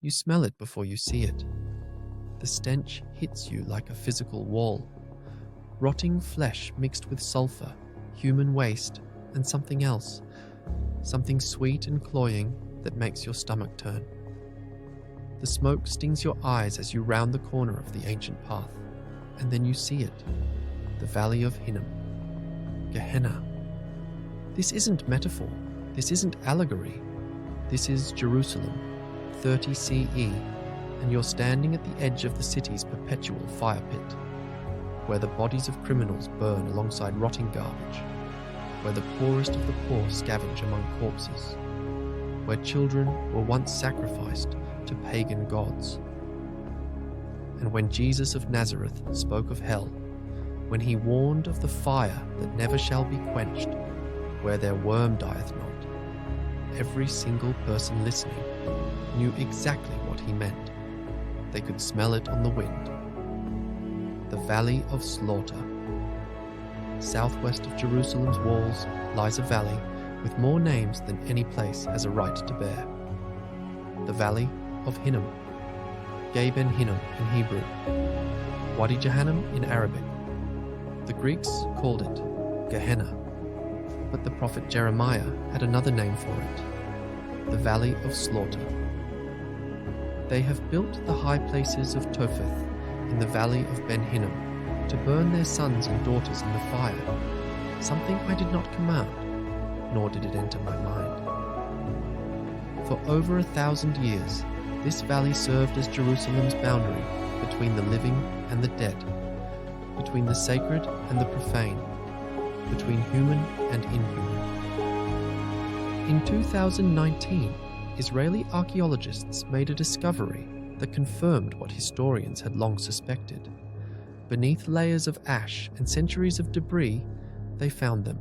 You smell it before you see it. The stench hits you like a physical wall. Rotting flesh mixed with sulfur, human waste, and something else. Something sweet and cloying that makes your stomach turn. The smoke stings your eyes as you round the corner of the ancient path, and then you see it. The Valley of Hinnom. Gehenna. This isn't metaphor. This isn't allegory. This is Jerusalem, 30 CE, and you're standing at the edge of the city's perpetual fire pit, where the bodies of criminals burn alongside rotting garbage, where the poorest of the poor scavenge among corpses, where children were once sacrificed to pagan gods. And when Jesus of Nazareth spoke of hell, when he warned of the fire that never shall be quenched, where their worm dieth not, every single person listening knew exactly what he meant. They could smell it on the wind. The Valley of Slaughter. Southwest of Jerusalem's walls lies a valley with more names than any place has a right to bear. The Valley of Hinnom, Geh Ben Hinnom in Hebrew, Wadi Jahannam in Arabic. The Greeks called it Gehenna, but the prophet Jeremiah had another name for it, the Valley of Slaughter. They have built the high places of Topheth in the Valley of Ben Hinnom to burn their sons and daughters in the fire, something I did not command, nor did it enter my mind. For over 1,000 years, this valley served as Jerusalem's boundary between the living and the dead, between the sacred and the profane, between human and inhuman. In 2019, Israeli archaeologists made a discovery that confirmed what historians had long suspected. Beneath layers of ash and centuries of debris, they found them,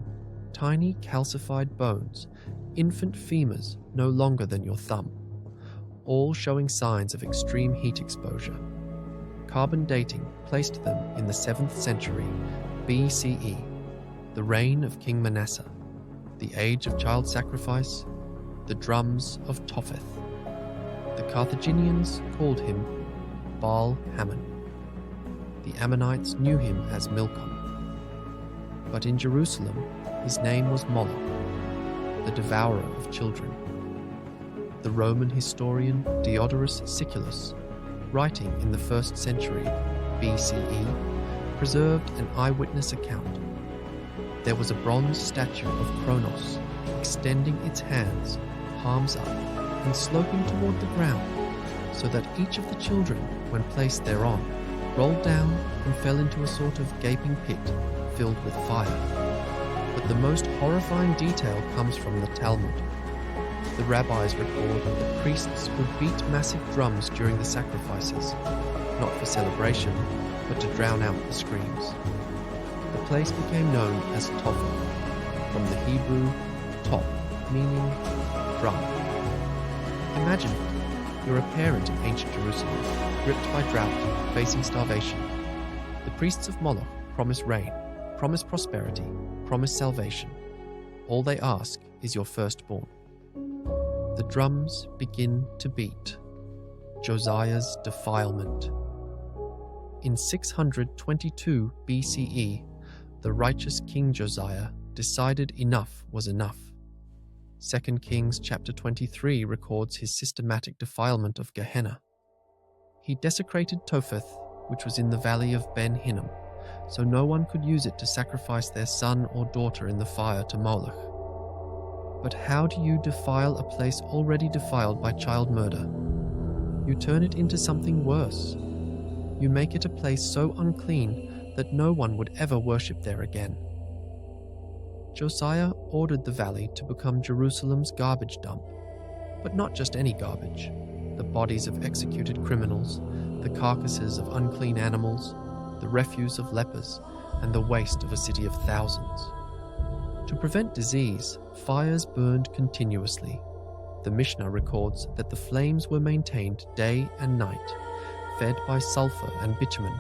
tiny calcified bones, infant femurs no longer than your thumb, all showing signs of extreme heat exposure. Carbon dating placed them in the 7th century BCE, the reign of King Manasseh, the age of child sacrifice, the drums of Topheth. The Carthaginians called him Baal Hammon. The Ammonites knew him as Milcom. But in Jerusalem, his name was Moloch, the devourer of children. The Roman historian Diodorus Siculus, writing in the 1st century BCE, preserved an eyewitness account. There was a bronze statue of Kronos, extending its hands, palms up, and sloping toward the ground, so that each of the children, when placed thereon, rolled down and fell into a sort of gaping pit filled with fire. But the most horrifying detail comes from the Talmud. The rabbis record that priests would beat massive drums during the sacrifices, not for celebration, but to drown out the screams. The place became known as Topheth, from the Hebrew top, meaning drum. Imagine it. You're a parent in ancient Jerusalem, gripped by drought, facing starvation. The priests of Moloch promise rain, promise prosperity, promise salvation. All they ask is your firstborn. The drums begin to beat. Josiah's Defilement. In 622 BCE, the righteous King Josiah decided enough was enough. 2 Kings chapter 23 records his systematic defilement of Gehenna. He desecrated Topheth, which was in the valley of Ben Hinnom, so no one could use it to sacrifice their son or daughter in the fire to Moloch. But how do you defile a place already defiled by child murder? You turn it into something worse. You make it a place so unclean that no one would ever worship there again. Josiah ordered the valley to become Jerusalem's garbage dump, but not just any garbage. The bodies of executed criminals, the carcasses of unclean animals, the refuse of lepers, and the waste of a city of thousands. To prevent disease, fires burned continuously. The Mishnah records that the flames were maintained day and night, fed by sulfur and bitumen.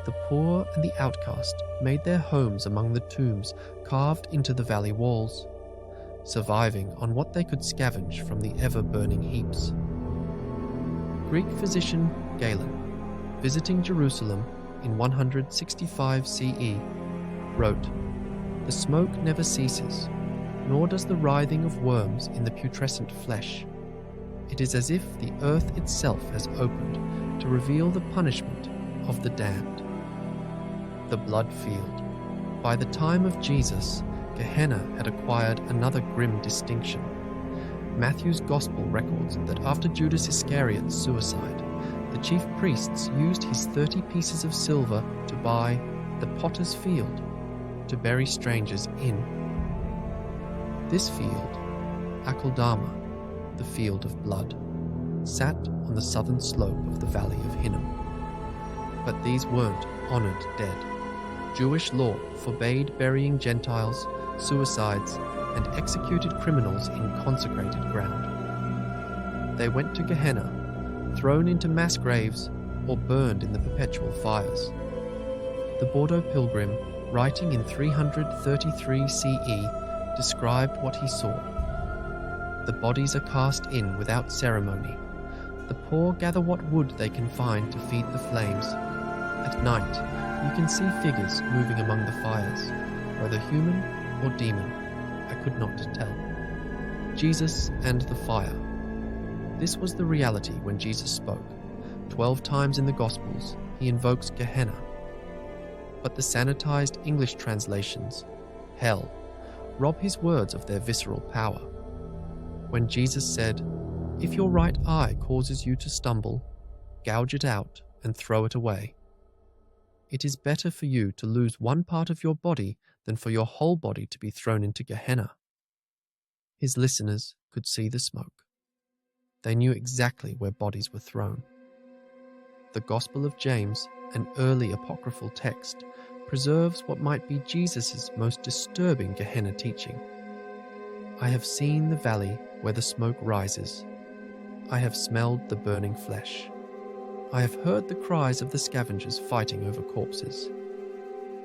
The poor and the outcast made their homes among the tombs carved into the valley walls, surviving on what they could scavenge from the ever-burning heaps. Greek physician Galen, visiting Jerusalem in 165 CE, wrote, "The smoke never ceases, nor does the writhing of worms in the putrescent flesh. It is as if the earth itself has opened to reveal the punishment of the damned." The blood field. By the time of Jesus, Gehenna had acquired another grim distinction. Matthew's Gospel records that after Judas Iscariot's suicide, the chief priests used his 30 pieces of silver to buy the potter's field to bury strangers in. This field, Akeldama, the field of blood, sat on the southern slope of the valley of Hinnom. But these weren't honored dead. Jewish law forbade burying Gentiles, suicides, and executed criminals in consecrated ground. They went to Gehenna, thrown into mass graves, or burned in the perpetual fires. The Bordeaux pilgrim, writing in 333 CE, described what he saw. The bodies are cast in without ceremony. The poor gather what wood they can find to feed the flames. At night, you can see figures moving among the fires, whether human or demon, I could not tell. Jesus and the fire. This was the reality when Jesus spoke. 12 times in the Gospels, he invokes Gehenna. But the sanitized English translations, hell, rob his words of their visceral power. When Jesus said, "If your right eye causes you to stumble, gouge it out and throw it away. It is better for you to lose one part of your body than for your whole body to be thrown into Gehenna." His listeners could see the smoke. They knew exactly where bodies were thrown. The Gospel of James, an early apocryphal text, preserves what might be Jesus' most disturbing Gehenna teaching. "I have seen the valley where the smoke rises. I have smelled the burning flesh. I have heard the cries of the scavengers fighting over corpses."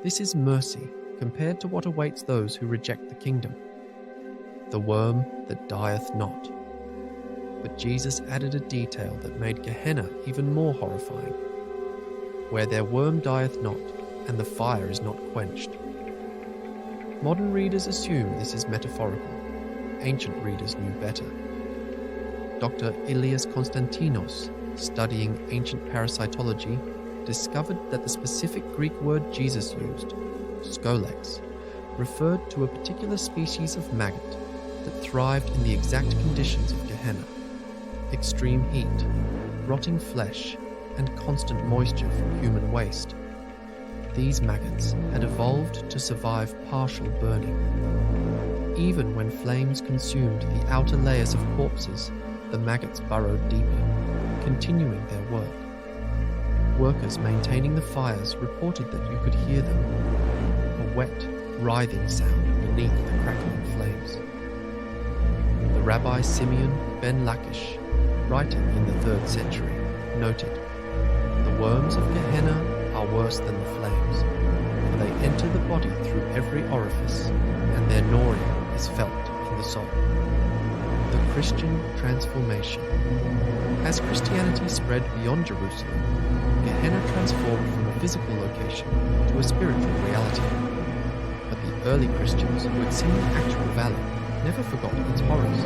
This is mercy compared to what awaits those who reject the kingdom. The worm that dieth not. But Jesus added a detail that made Gehenna even more horrifying. Where their worm dieth not, and the fire is not quenched. Modern readers assume this is metaphorical. Ancient readers knew better. Dr. Ilias Konstantinos, studying ancient parasitology, discovered that the specific Greek word Jesus used, skolex, referred to a particular species of maggot that thrived in the exact conditions of Gehenna: extreme heat, rotting flesh, and constant moisture from human waste. These maggots had evolved to survive partial burning. Even when flames consumed the outer layers of corpses, the maggots burrowed deeper, continuing their work. Workers maintaining the fires reported that you could hear them, a wet, writhing sound beneath the crackling flames. The Rabbi Simeon ben Lachish, writing in the 3rd century, noted, "The worms of Gehenna are worse than the flames, for they enter the body through every orifice, and their gnawing is felt in the soul." The Christian transformation. As Christianity spread beyond Jerusalem, Gehenna transformed from a physical location to a spiritual reality. But the early Christians who had seen the actual valley never forgot its horrors.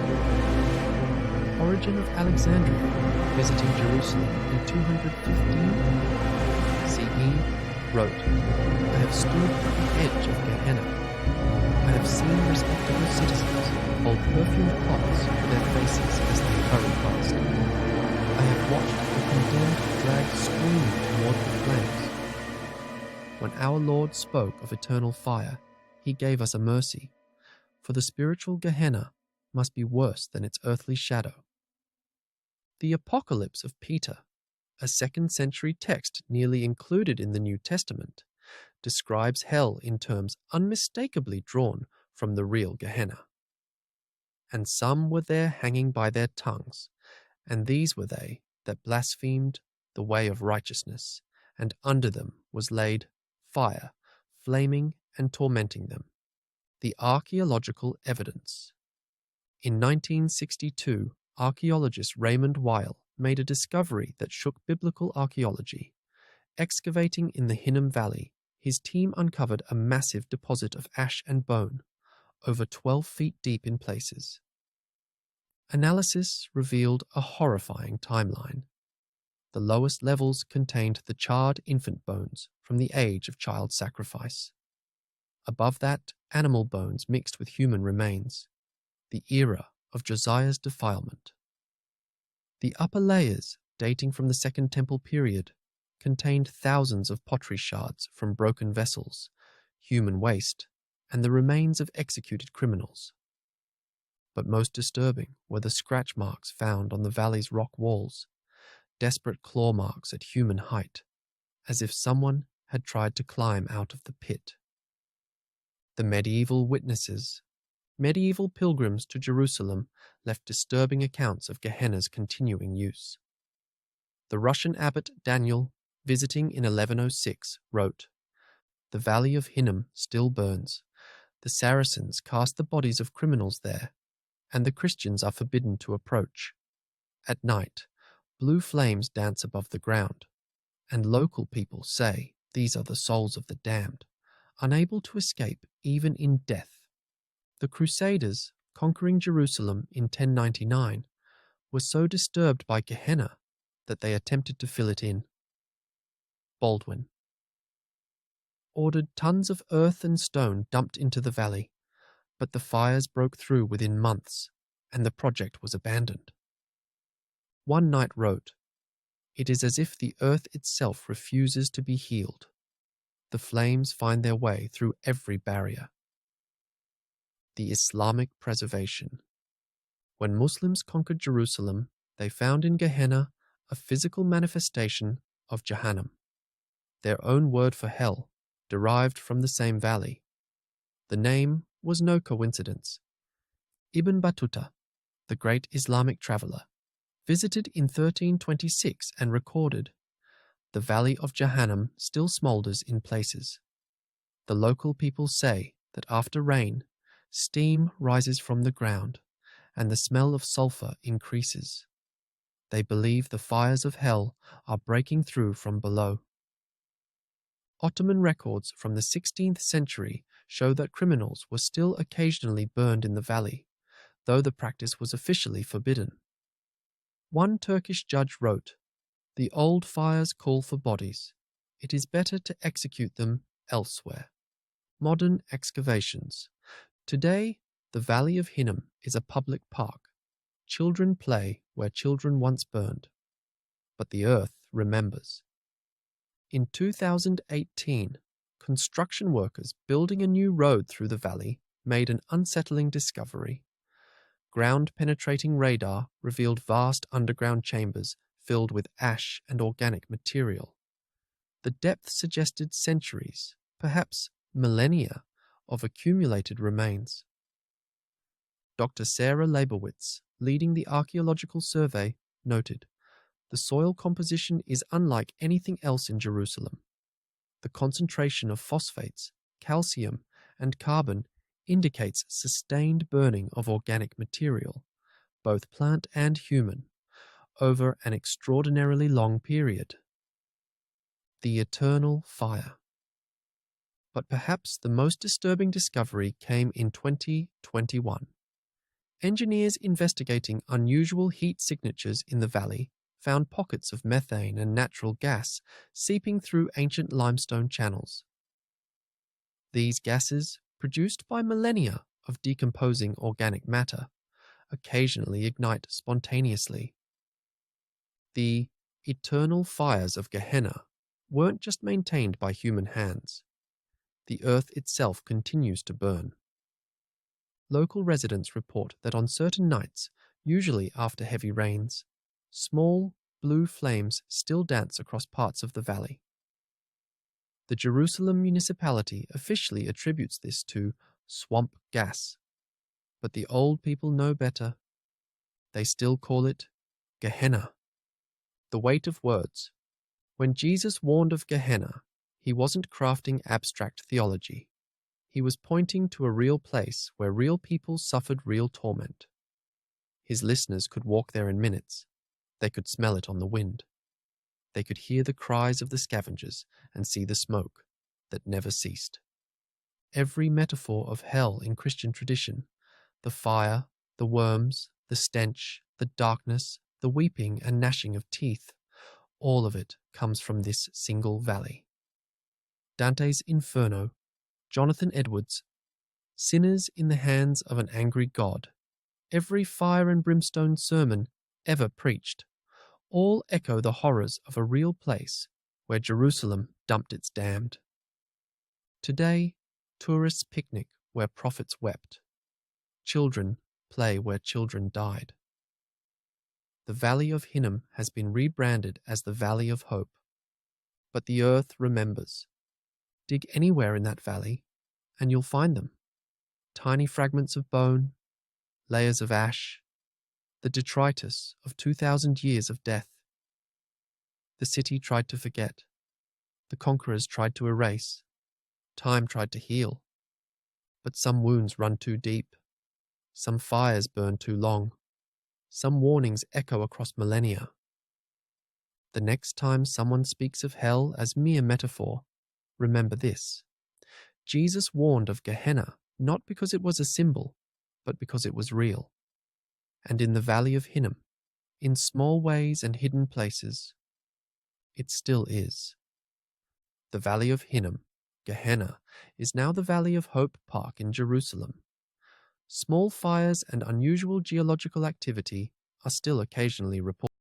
Origen of Alexandria, visiting Jerusalem in 215 CE, wrote, "I have stood at the edge of Gehenna. I have seen respectable citizens hold perfumed cloths to their faces as they hurry past. I have watched the condemned dragged screaming toward the flames. When our Lord spoke of eternal fire, he gave us a mercy, for the spiritual Gehenna must be worse than its earthly shadow." The Apocalypse of Peter, a 2nd century text nearly included in the New Testament, describes hell in terms unmistakably drawn from the real Gehenna. "And some were there hanging by their tongues, and these were they that blasphemed the way of righteousness, and under them was laid fire, flaming and tormenting them." The Archaeological Evidence. In 1962, archaeologist Raymond Weil made a discovery that shook biblical archaeology. Excavating in the Hinnom Valley, his team uncovered a massive deposit of ash and bone, over 12 feet deep in places. Analysis revealed a horrifying timeline. The lowest levels contained the charred infant bones from the age of child sacrifice. Above that, animal bones mixed with human remains, the era of Josiah's defilement. The upper layers, dating from the Second Temple period, contained thousands of pottery shards from broken vessels, human waste, and the remains of executed criminals. But most disturbing were the scratch marks found on the valley's rock walls, desperate claw marks at human height, as if someone had tried to climb out of the pit. The medieval witnesses, medieval pilgrims to Jerusalem, left disturbing accounts of Gehenna's continuing use. The Russian abbot Daniel, visiting in 1106, wrote, "The valley of Hinnom still burns. The Saracens cast the bodies of criminals there, and the Christians are forbidden to approach. At night, blue flames dance above the ground, and local people say these are the souls of the damned, unable to escape even in death." The Crusaders, conquering Jerusalem in 1099, were so disturbed by Gehenna that they attempted to fill it in. Baldwin ordered tons of earth and stone dumped into the valley, but the fires broke through within months, and the project was abandoned. One knight wrote, "It is as if the earth itself refuses to be healed. The flames find their way through every barrier." The Islamic preservation. When Muslims conquered Jerusalem, they found in Gehenna a physical manifestation of Jahannam, their own word for hell, derived from the same valley. The name was no coincidence. Ibn Battuta, the great Islamic traveller, visited in 1326 and recorded, "The valley of Jahannam still smoulders in places. The local people say that after rain, steam rises from the ground, and the smell of sulphur increases. They believe the fires of hell are breaking through from below." Ottoman records from the 16th century show that criminals were still occasionally burned in the valley, though the practice was officially forbidden. One Turkish judge wrote, "The old fires call for bodies. It is better to execute them elsewhere." Modern excavations. Today, the Valley of Hinnom is a public park. Children play where children once burned. But the earth remembers. In 2018, construction workers building a new road through the valley made an unsettling discovery. Ground-penetrating radar revealed vast underground chambers filled with ash and organic material. The depth suggested centuries, perhaps millennia, of accumulated remains. Dr. Sarah Leibowitz, leading the Archaeological Survey, noted, "The soil composition is unlike anything else in Jerusalem. The concentration of phosphates, calcium, and carbon indicates sustained burning of organic material, both plant and human, over an extraordinarily long period." The eternal fire. But perhaps the most disturbing discovery came in 2021. Engineers investigating unusual heat signatures in the valley found pockets of methane and natural gas seeping through ancient limestone channels. These gases, produced by millennia of decomposing organic matter, occasionally ignite spontaneously. The eternal fires of Gehenna weren't just maintained by human hands. The earth itself continues to burn. Local residents report that on certain nights, usually after heavy rains, small blue flames still dance across parts of the valley. The Jerusalem municipality officially attributes this to swamp gas, but the old people know better. They still call it Gehenna. The weight of words. When Jesus warned of Gehenna, he wasn't crafting abstract theology. He was pointing to a real place where real people suffered real torment. His listeners could walk there in minutes, They could smell it on the wind. They could hear the cries of the scavengers and see the smoke that never ceased. Every metaphor of hell in Christian tradition, the fire, the worms, the stench, the darkness, the weeping and gnashing of teeth, all of it comes from this single valley. Dante's Inferno, Jonathan Edwards, sinners in the hands of an angry God, every fire and brimstone sermon ever preached, all echo the horrors of a real place where Jerusalem dumped its damned. Today, tourists picnic where prophets wept. Children play where children died. The Valley of Hinnom has been rebranded as the Valley of Hope. But the earth remembers. Dig anywhere in that valley, and you'll find them. Tiny fragments of bone, layers of ash, the detritus of 2,000 years of death. The city tried to forget. The conquerors tried to erase. Time tried to heal. But some wounds run too deep. Some fires burn too long. Some warnings echo across millennia. The next time someone speaks of hell as mere metaphor, remember this. Jesus warned of Gehenna not because it was a symbol, but because it was real. And in the Valley of Hinnom, in small ways and hidden places, it still is. The Valley of Hinnom, Gehenna, is now the Valley of Hope Park in Jerusalem. Small fires and unusual geological activity are still occasionally reported.